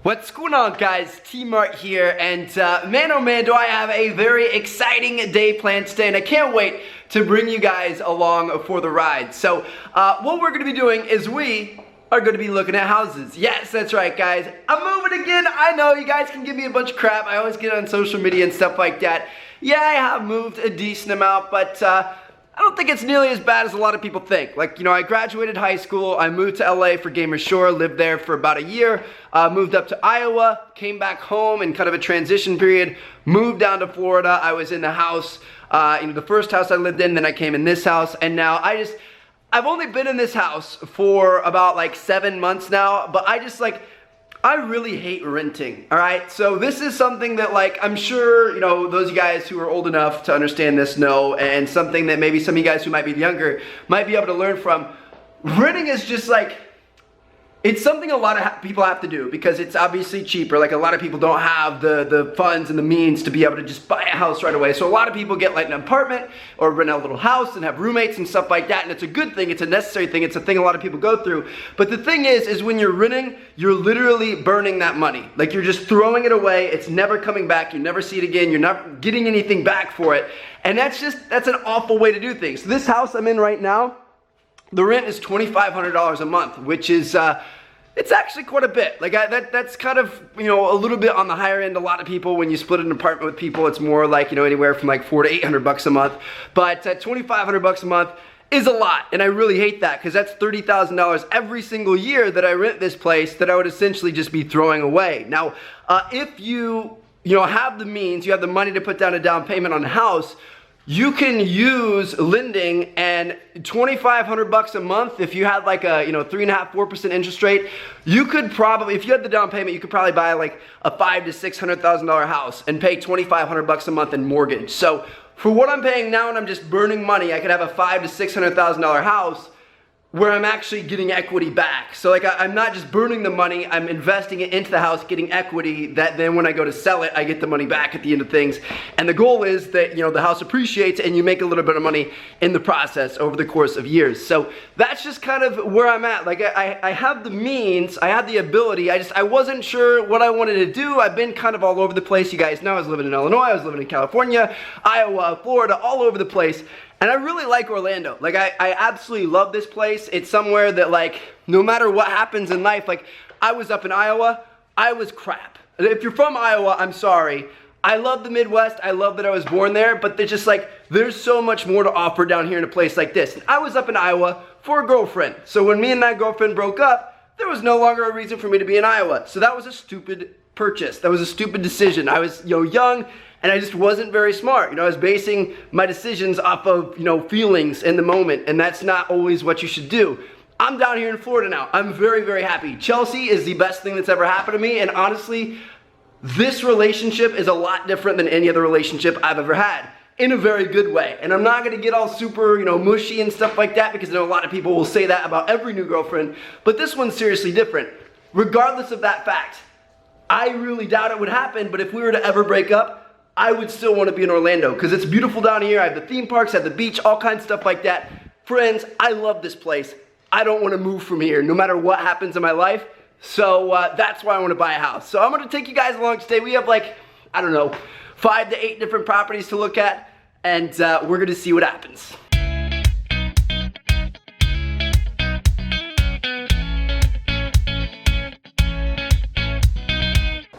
What's going on, guys? T-Mart here, and man oh man, do I have a very exciting day planned today, and I can't wait to bring you guys along for the ride. So what we're going to be doing is we are going to be looking at houses. Yes, that's right, guys. I'm moving again. I know you guys can give me a bunch of crap. I always get on social media and stuff like that. Yeah, I have moved a decent amount, but I don't think it's nearly as bad as a lot of people think. Like, you know, I graduated high school, I moved to LA for Gamer Shore, lived there for about a year, moved up to Iowa, came back home in kind of a transition period, moved down to Florida. I was in the house, the first house I lived in, then I came in this house, and now I've only been in this house for about like 7 months now, but I really hate renting, all right? So this is something that, like, I'm sure, you know, those of you guys who are old enough to understand this know, and something that maybe some of you guys who might be younger might be able to learn from. Renting is just like, it's something a lot of people have to do because it's obviously cheaper. Like, a lot of people don't have the funds and the means to be able to just buy a house right away. So a lot of people get like an apartment or rent out a little house and have roommates and stuff like that. And it's a good thing. It's a necessary thing. It's a thing a lot of people go through. But the thing is when you're renting, you're literally burning that money. Like, you're just throwing it away. It's never coming back. You never see it again. You're not getting anything back for it. And that's an awful way to do things. This house I'm in right now, the rent is $2,500 a month, which is, it's actually quite a bit. Like, that's kind of, you know, a little bit on the higher end. A lot of people, when you split an apartment with people, it's more like, you know, anywhere from like $400 to $800 a month. But $2,500 a month is a lot, and I really hate that because that's $30,000 every single year that I rent this place that I would essentially just be throwing away. Now, if you have the means, you have the money to put down a down payment on a house, you can use lending, and $2,500 a month, if you had like a 3.5%, 4% interest rate, you could probably, if you had the down payment, you could probably buy like a $500,000 to $600,000 house and pay $2,500 a month in mortgage. So for what I'm paying now, and I'm just burning money, I could have a $500,000 to $600,000 house where I'm actually getting equity back. So like, I'm not just burning the money, I'm investing it into the house, getting equity that then when I go to sell it, I get the money back at the end of things. And the goal is that, you know, the house appreciates and you make a little bit of money in the process over the course of years. So that's just kind of where I'm at. Like, I have the means, I have the ability, I wasn't sure what I wanted to do. I've been kind of all over the place. You guys know I was living in Illinois, I was living in California, Iowa, Florida, all over the place. And I really like Orlando. Like, I absolutely love this place. It's somewhere that, like, no matter what happens in life, like, I was up in Iowa, I was crap. If you're from Iowa, I'm sorry. I love the Midwest. I love that I was born there, but there's just like, there's so much more to offer down here in a place like this. And I was up in Iowa for a girlfriend. So when me and that girlfriend broke up, there was no longer a reason for me to be in Iowa. So that was a stupid purchase. That was a stupid decision. I was, young, and I just wasn't very smart. I was basing my decisions off of, feelings in the moment, and that's not always what you should do. I'm down here in Florida now. I'm very, very happy. Chelsea is the best thing that's ever happened to me, and honestly, this relationship is a lot different than any other relationship I've ever had, in a very good way. And I'm not gonna get all super, mushy and stuff like that, because I know a lot of people will say that about every new girlfriend, but this one's seriously different. Regardless of that fact, I really doubt it would happen, but if we were to ever break up, I would still want to be in Orlando because it's beautiful down here. I have the theme parks, I have the beach, all kinds of stuff like that. Friends, I love this place. I don't want to move from here no matter what happens in my life. So that's why I want to buy a house. So I'm going to take you guys along today. We have like, 5 to 8 different properties to look at, and we're going to see what happens.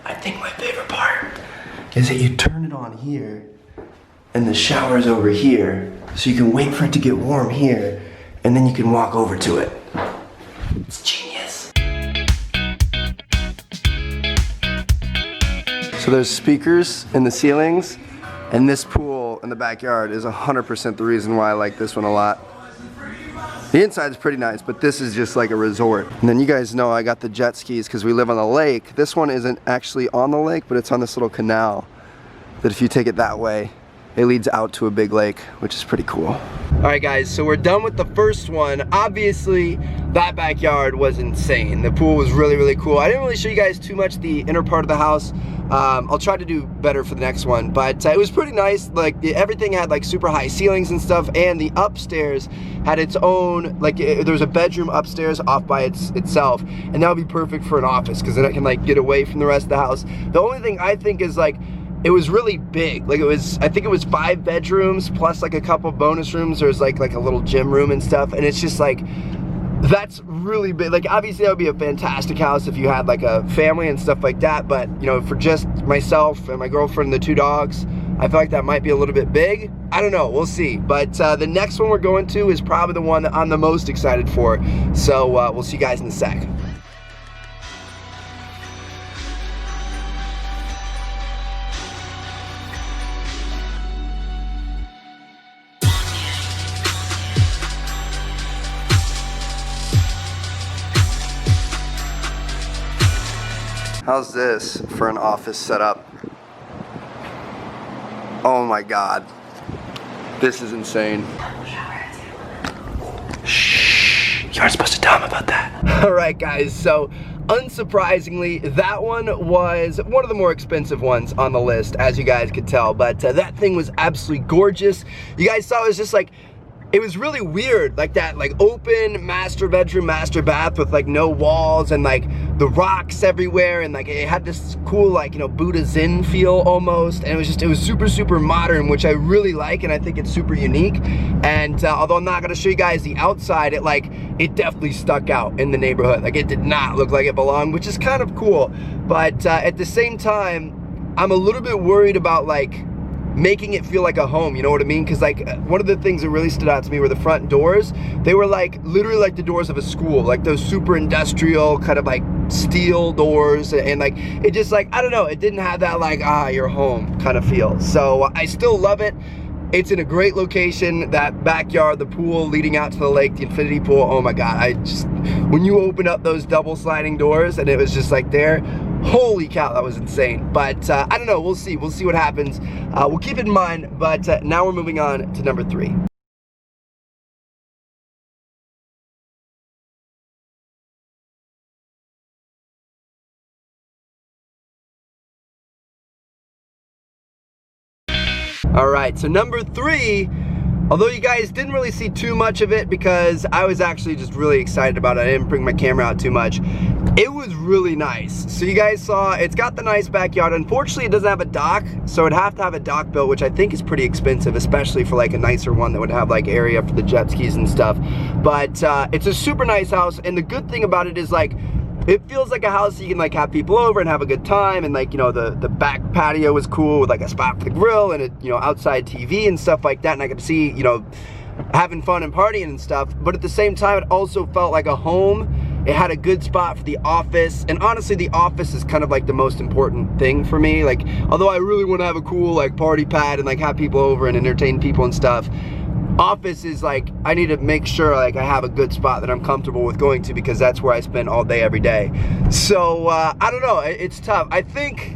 I think my favorite part is that you turn it on here and the shower's over here, so you can wait for it to get warm here and then you can walk over to it. It's genius. So there's speakers in the ceilings, and this pool in the backyard is 100% the reason why I like this one a lot. The inside is pretty nice, but this is just like a resort. And then you guys know I got the jet skis because we live on the lake. This one isn't actually on the lake, but it's on this little canal that if you take it that way, it leads out to a big lake, which is pretty cool. All right, guys, so we're done with the first one. Obviously, that backyard was insane. The pool was really, really cool. I didn't really show you guys too much the inner part of the house. I'll try to do better for the next one, but it was pretty nice. Like, everything had like super high ceilings and stuff, and the upstairs had its own, like, there was a bedroom upstairs off by itself, and that would be perfect for an office, because then I can like get away from the rest of the house. The only thing I think is like, it was really big. Like, I think it was 5 bedrooms plus like a couple bonus rooms. There's like a little gym room and stuff, and it's just like, that's really big. Like, obviously that would be a fantastic house if you had like a family and stuff like that, but you know, for just myself and my girlfriend and the 2 dogs, I feel like that might be a little bit big. I don't know, we'll see. But the next one we're going to is probably the one that I'm the most excited for. So we'll see you guys in a sec. How's this for an office setup? Oh my God. This is insane. Shh, you aren't supposed to tell him about that. All right, guys, so unsurprisingly, that one was one of the more expensive ones on the list, as you guys could tell, but that thing was absolutely gorgeous. You guys saw it was just like, it was really weird, like that like open master bedroom, master bath with like no walls and like the rocks everywhere, and like it had this cool like, you know, Buddha Zen feel almost, and it was super, super modern, which I really like, and I think it's super unique. And although I'm not gonna show you guys the outside, it definitely stuck out in the neighborhood. Like, it did not look like it belonged, which is kind of cool. But at the same time, I'm a little bit worried about like making it feel like a home, you know what I mean? Because like one of the things that really stood out to me were the front doors. They were like literally like the doors of a school, like those super industrial kind of like steel doors, and like it just like, I don't know, it didn't have that like, you're home kind of feel. So I still love it. It's in a great location. That backyard, the pool leading out to the lake, the infinity pool, oh my God, when you open up those double sliding doors and it was just like there, holy cow, that was insane. But I don't know, we'll see what happens. We'll keep it in mind, but now we're moving on to number 3. All right, so number 3, although you guys didn't really see too much of it because I was actually just really excited about it. I didn't bring my camera out too much. It was really nice. So you guys saw, it's got the nice backyard. Unfortunately, it doesn't have a dock, so it'd have to have a dock built, which I think is pretty expensive, especially for like a nicer one that would have like area for the jet skis and stuff. But it's a super nice house, and the good thing about it is like, it feels like a house you can like have people over and have a good time, and like, you know, the back patio was cool with like a spot for the grill and a, you know, outside TV and stuff like that, and I could see, you know, having fun and partying and stuff. But at the same time, it also felt like a home. It had a good spot for the office, and honestly, the office is kind of like the most important thing for me. Like, although I really want to have a cool like party pad and like have people over and entertain people and stuff, office is like, I need to make sure like I have a good spot that I'm comfortable with going to, because that's where I spend all day every day. So I don't know, it's tough. I think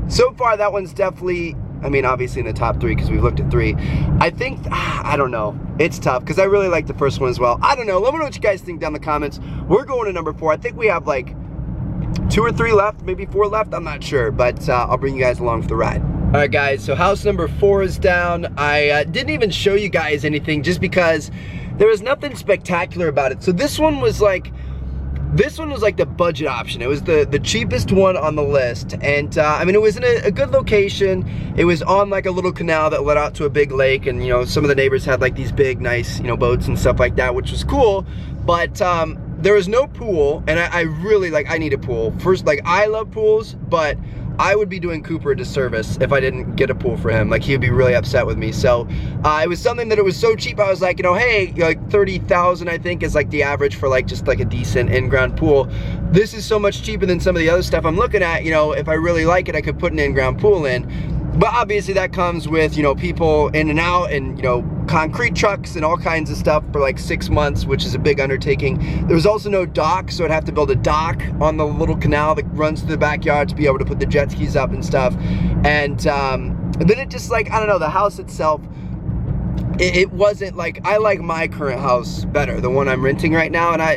so far that one's definitely, I mean, obviously in the top 3 because we've looked at 3. I think, I don't know, it's tough because I really like the first one as well. I don't know, let me know what you guys think down in the comments. We're going to number 4. I think we have like 2 or 3 left, maybe 4 left, I'm not sure, but I'll bring you guys along for the ride. All right, guys, so house number 4 is down. I didn't even show you guys anything just because there was nothing spectacular about it. So this one was like the budget option. It was the cheapest one on the list, and I mean, it was in a good location. It was on like a little canal that led out to a big lake, and you know, some of the neighbors had like these big nice, you know, boats and stuff like that, which was cool. But there was no pool, and I really like, I need a pool. First, like, I love pools, but I would be doing Cooper a disservice if I didn't get a pool for him. Like, he would be really upset with me. So it was something that it was so cheap, I was like, you know, hey, like $30,000 I think is like the average for like just like a decent in-ground pool. This is so much cheaper than some of the other stuff I'm looking at. You know, if I really like it, I could put an in-ground pool in. But obviously that comes with, you know, people in and out, and, you know, concrete trucks and all kinds of stuff for like 6 months, which is a big undertaking. There was also no dock, so I'd have to build a dock on the little canal that runs through the backyard to be able to put the jet skis up and stuff. And then it just like, I don't know, the house itself it wasn't like, I like my current house better, the one I'm renting right now, and I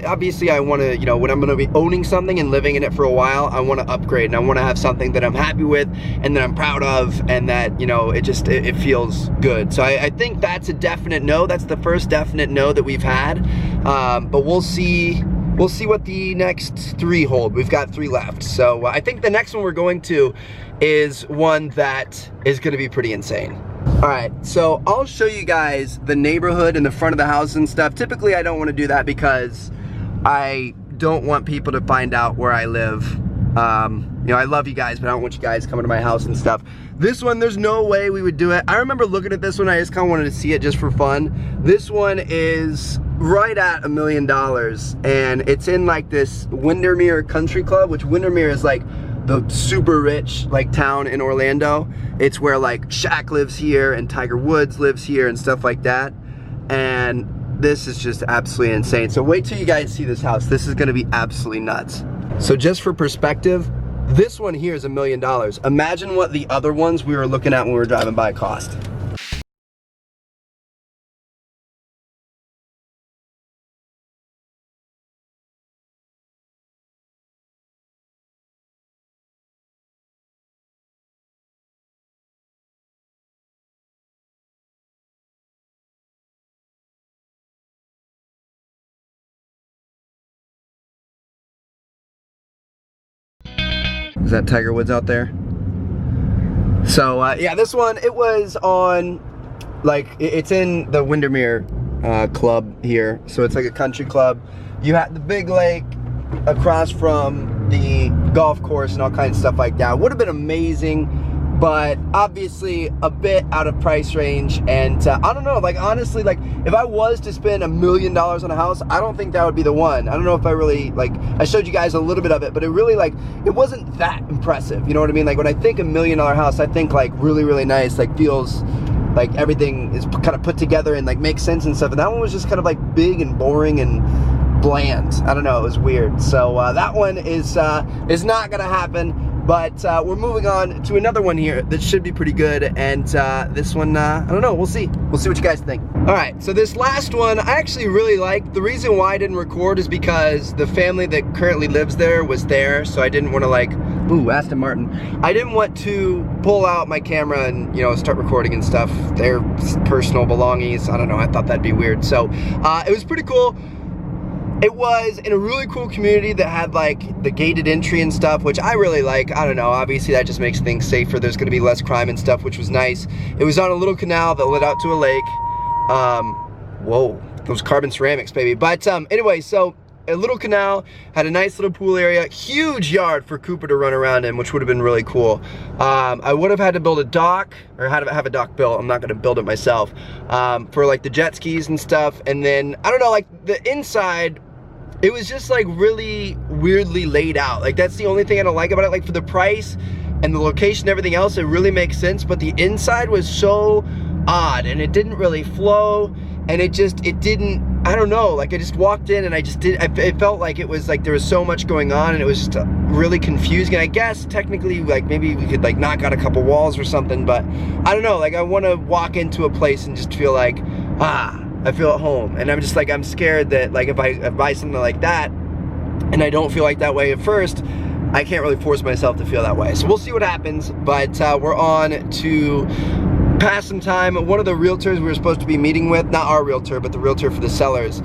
want to, you know, when I'm going to be owning something and living in it for a while, I want to upgrade, and I want to have something that I'm happy with and that I'm proud of, and that, you know, it feels good. So I think that's a definite no. That's the first definite no that we've had, but we'll see what the next 3 hold. We've got 3 left. So I think the next one we're going to is one that is going to be pretty insane. All right, so I'll show you guys the neighborhood in the front of the house and stuff. Typically, I don't want to do that because I don't want people to find out where I live. You know, I love you guys, but I don't want you guys coming to my house and stuff. This one, there's no way we would do it. I remember looking at this one, I just kind of wanted to see it just for fun. This one is right at $1 million, and it's in like this Windermere Country Club, which Windermere is like the super rich like town in Orlando. It's where like Shaq lives here and Tiger Woods lives here and stuff like that. And this is just absolutely insane. So wait till you guys see this house. This is gonna be absolutely nuts. So just for perspective, this one here is $1 million. Imagine what the other ones we were looking at when we were driving by cost. Is that Tiger Woods out there? So yeah, this one, it was on, like, it's in the Windermere club here. So it's like a country club. You had the big lake across from the golf course and all kinds of stuff like that. Would have been amazing, but obviously a bit out of price range. And I don't know, like, honestly, like, if I was to spend $1 million on a house, I don't think that would be the one. I don't know if I really, like, I showed you guys a little bit of it, but it really, like, it wasn't that impressive, you know what I mean? Like, when I think $1 million house, I think like really, really nice, like feels like everything is kind of put together and like makes sense and stuff. And that one was just kind of like big and boring and bland. I don't know, it was weird. So that one is not gonna happen. But we're moving on to another one here that should be pretty good, and this one, I don't know, we'll see. We'll see what you guys think. All right, so this last one I actually really like. The reason why I didn't record is because the family that currently lives there was there, so I didn't want to like, ooh, Aston Martin. I didn't want to pull out my camera and, you know, start recording and stuff. Their personal belongings, I don't know, I thought that'd be weird. So it was pretty cool. It was in a really cool community that had like the gated entry and stuff, which I really like. I don't know, obviously that just makes things safer. There's gonna be less crime and stuff, which was nice. It was on a little canal that led out to a lake. Whoa, those carbon ceramics, baby. But anyway, so a little canal, had a nice little pool area, huge yard for Cooper to run around in, which would have been really cool. I would have had to build a dock, or have a dock built. I'm not gonna build it myself, for like the jet skis and stuff. And then, I don't know, like the inside, it was just like really weirdly laid out. Like that's the only thing I don't like about it. Like for the price and the location and everything else, it really makes sense, but the inside was so odd and it didn't really flow, and it didn't, I don't know, like I just walked in and it felt like it was like there was so much going on, and it was just really confusing. And I guess technically like maybe we could like knock out a couple walls or something, but I don't know, like I want to walk into a place and just feel like, I feel at home. And I'm just like, I'm scared that like if I buy something like that and I don't feel like that way at first, I can't really force myself to feel that way. So we'll see what happens, but we're on to pass some time. One of the realtors we were supposed to be meeting with, not our realtor, but the realtor for the sellers,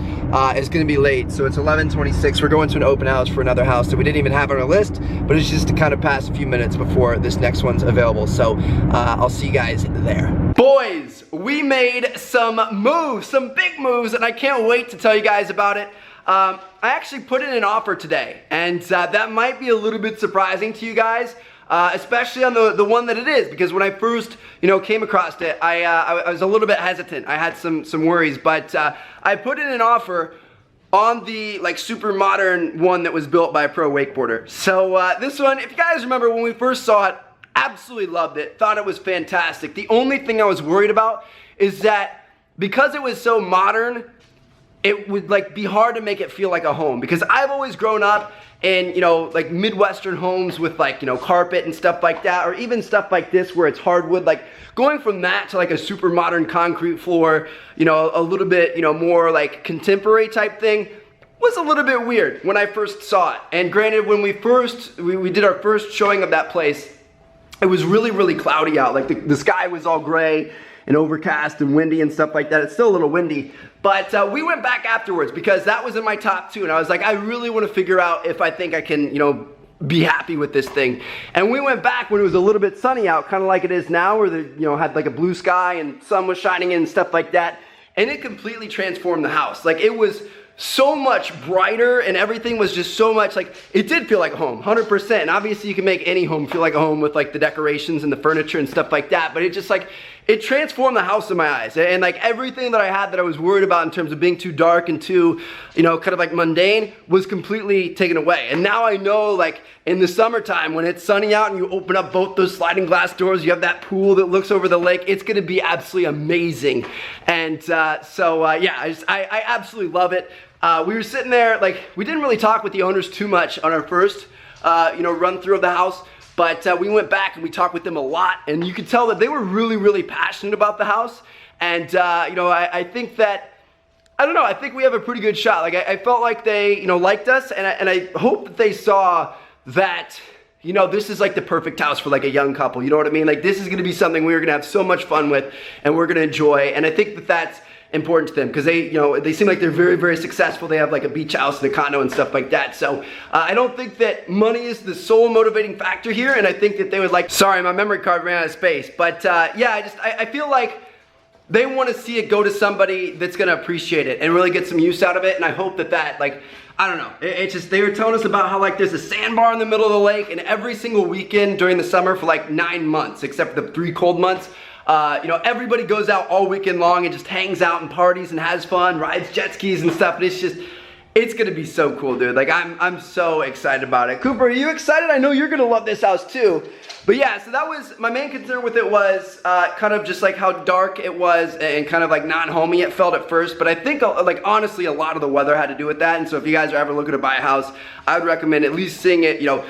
is gonna be late. So it's 11:26. We're going to an open house for another house that we didn't even have on our list, but it's just to kind of pass a few minutes before this next one's available. So I'll see you guys there. Boys, we made some moves, some big moves, and I can't wait to tell you guys about it. I actually put in an offer today, and that might be a little bit surprising to you guys. Especially on the one that it is, because when I first, you know, came across it, I was a little bit hesitant. I had some worries, but I put in an offer on the like super modern one that was built by a pro wakeboarder. So this one, if you guys remember when we first saw it, absolutely loved it, thought it was fantastic. The only thing I was worried about is that because it was so modern, it would like be hard to make it feel like a home, because I've always grown up in, you know, like Midwestern homes with like, you know, carpet and stuff like that, or even stuff like this where it's hardwood. Like going from that to like a super modern concrete floor, you know, a little bit, you know, more like contemporary type thing was a little bit weird when I first saw it. And granted, when we did our first showing of that place, it was really, really cloudy out. Like the sky was all gray and overcast and windy and stuff like that. It's still a little windy, but we went back afterwards because that was in my top 2, and I was like, I really want to figure out if I think I can, you know, be happy with this thing. And we went back when it was a little bit sunny out, kind of like it is now, where the, you know, had like a blue sky and sun was shining in and stuff like that, and it completely transformed the house. Like it was so much brighter, and everything was just so much like, it did feel like a home, 100%. And obviously you can make any home feel like a home with like the decorations and the furniture and stuff like that, but it just like, it transformed the house in my eyes. And like everything that I had that I was worried about in terms of being too dark and too, you know, kind of like mundane was completely taken away. And now I know, like in the summertime when it's sunny out and you open up both those sliding glass doors, you have that pool that looks over the lake, it's gonna be absolutely amazing. And yeah, I absolutely love it. We were sitting there, like we didn't really talk with the owners too much on our first, you know, run through of the house. But we went back and we talked with them a lot, and you could tell that they were really, really passionate about the house. And you know, I think that, I don't know, I think we have a pretty good shot. Like I felt like they, you know, liked us, and I hope that they saw that, you know, this is like the perfect house for like a young couple. You know what I mean? Like this is gonna be something we're gonna have so much fun with, and we're gonna enjoy. And I think that that's important to them, because they, you know, they seem like they're very, very successful. They have like a beach house and a condo and stuff like that. So I don't think that money is the sole motivating factor here, and I think that they would like, sorry, my memory card ran out of space, but yeah, I feel like they want to see it go to somebody that's going to appreciate it and really get some use out of it. And I hope that like, I don't know, it's just, they were telling us about how like there's a sandbar in the middle of the lake, and every single weekend during the summer for like 9 months, except for the 3 cold months, you know, everybody goes out all weekend long and just hangs out and parties and has fun, rides jet skis and stuff. And it's just, it's gonna be so cool, dude. Like I'm so excited about it. Cooper, are you excited? I know you're gonna love this house too. But yeah, so that was, my main concern with it was kind of just like how dark it was and kind of like non-homey it felt at first. But I think like honestly a lot of the weather had to do with that. And so if you guys are ever looking to buy a house, I would recommend at least seeing it, you know,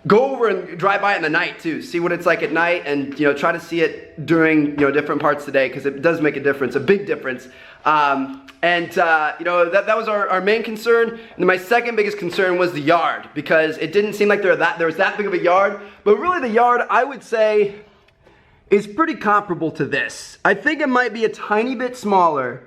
go over and drive by it in the night too. See what it's like at night, and you know, try to see it during, you know, different parts of the day, because it does make a difference, a big difference. You know, that was our main concern. And then my second biggest concern was the yard, because it didn't seem like there was that big of a yard. But really the yard, I would say, is pretty comparable to this. I think it might be a tiny bit smaller,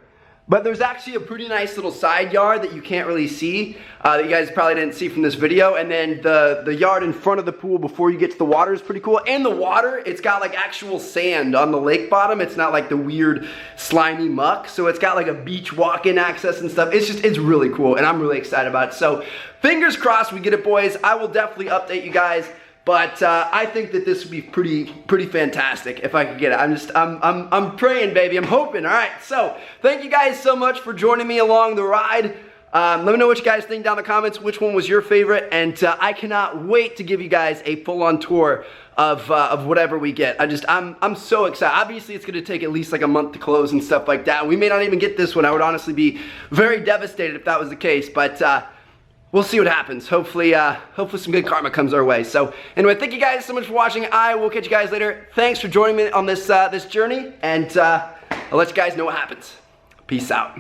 but there's actually a pretty nice little side yard that you can't really see, that you guys probably didn't see from this video. And then the yard in front of the pool before you get to the water is pretty cool. And the water, it's got like actual sand on the lake bottom. It's not like the weird slimy muck. So it's got like a beach walk-in access and stuff. It's really cool, and I'm really excited about it. So fingers crossed we get it, boys. I will definitely update you guys. But I think that this would be pretty fantastic if I could get it. I'm praying, baby. I'm hoping. All right. So thank you guys so much for joining me along the ride. Let me know what you guys think down in the comments. Which one was your favorite? And I cannot wait to give you guys a full-on tour of whatever we get. I'm so excited. Obviously, it's going to take at least like a month to close and stuff like that. We may not even get this one. I would honestly be very devastated if that was the case. But we'll see what happens. Hopefully some good karma comes our way. So anyway, thank you guys so much for watching. I will catch you guys later. Thanks for joining me on this this journey, and I'll let you guys know what happens. Peace out.